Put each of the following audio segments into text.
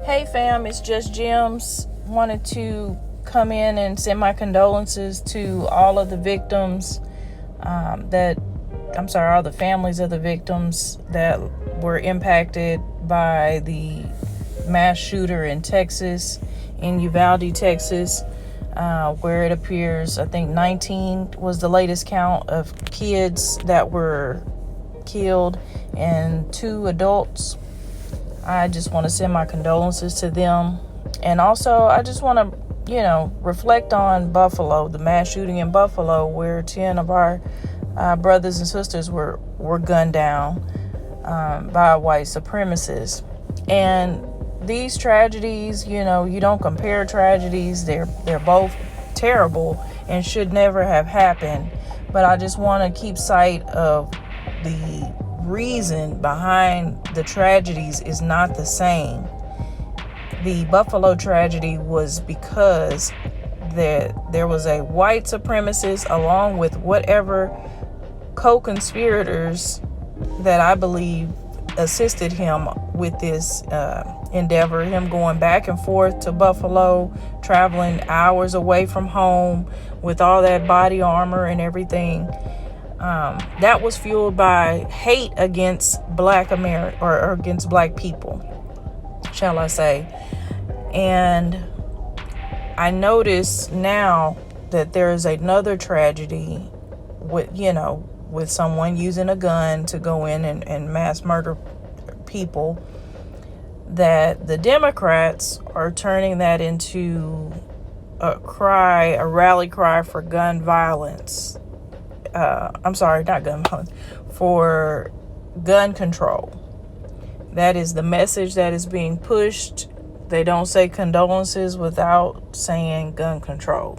Hey fam, it's just Gems. Wanted to come in and send my condolences to all of the victims all the families of the victims that were impacted by the mass shooter in Texas, in Uvalde, Texas, where it appears, I think 19 was the latest count of kids that were killed and 2 adults. I just want to send my condolences to them. And also, I just want to, reflect on Buffalo, the mass shooting in Buffalo, where 10 of our brothers and sisters were gunned down by white supremacists. And these tragedies, you don't compare tragedies. They're both terrible and should never have happened. But I just want to keep sight of the reason behind the tragedies is not the same. The Buffalo tragedy was because there was a white supremacist along with whatever co-conspirators that I believe assisted him with this endeavor, him going back and forth to Buffalo, traveling hours away from home with all that body armor and everything. That was fueled by hate against Black America or against Black people, shall I say. And I notice now that there is another tragedy with someone using a gun to go in and mass murder people, that the Democrats are turning that into a rally cry for gun violence. For gun control. That is the message that is being pushed. They don't say condolences without saying gun control.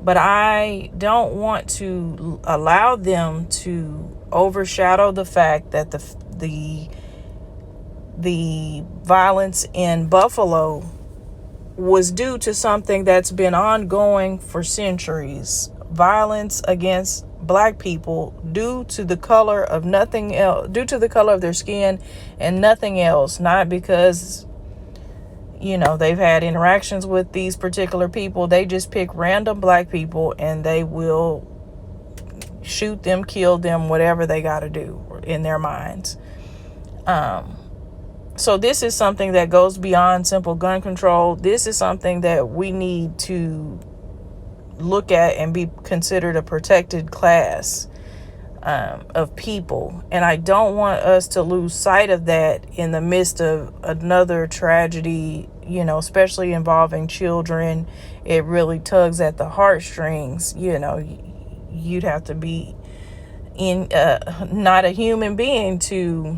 But I don't want to allow them to overshadow the fact that the violence in Buffalo was due to something that's been ongoing for centuries. Violence against Black people due to the color of their skin and nothing else. Not because they've had interactions with these particular people. They just pick random Black people and they will shoot them, kill them, whatever they got to do in their minds. So this is something that goes beyond simple gun control. This is something that we need to look at and be considered a protected class of people. And I don't want us to lose sight of that in the midst of another tragedy, especially involving children. It really tugs at the heartstrings. You'd have to be not a human being to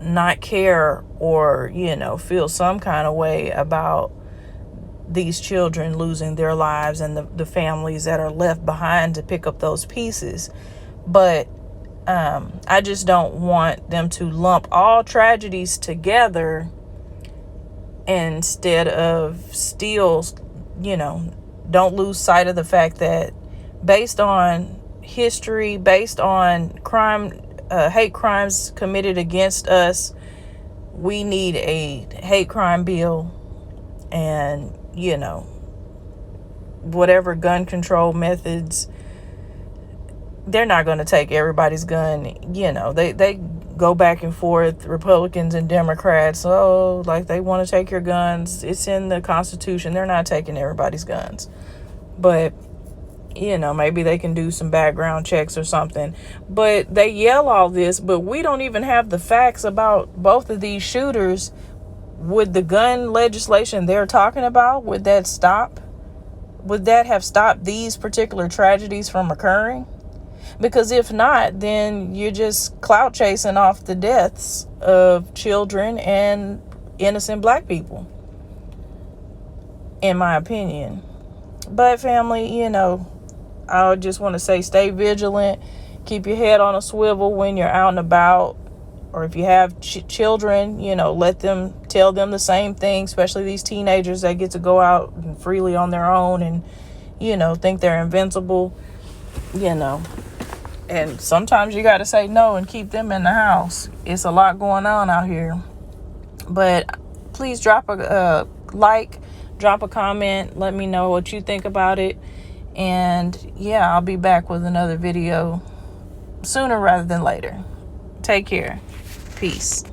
not care or, feel some kind of way about these children losing their lives and the families that are left behind to pick up those pieces. But I just don't want them to lump all tragedies together instead of still, don't lose sight of the fact that based on history, based on hate crimes committed against us, we need a hate crime bill. And whatever gun control methods, they're not going to take everybody's gun. They go back and forth, Republicans and Democrats. They want to take your guns. It's in the Constitution. They're not taking everybody's guns. But, maybe they can do some background checks or something. But they yell all this, but we don't even have the facts about both of these shooters. Would the gun legislation they're talking about, would that have stopped these particular tragedies from occurring? Because if not, then you're just clout chasing off the deaths of children and innocent Black people, in my opinion. But family, I just want to say, stay vigilant. Keep your head on a swivel when you're out and about. Or if you have children, tell them the same thing, especially these teenagers that get to go out freely on their own and, think they're invincible, And sometimes you got to say no and keep them in the house. It's a lot going on out here. But please drop a like, drop a comment, let me know what you think about it. And yeah, I'll be back with another video sooner rather than later. Take care. Peace.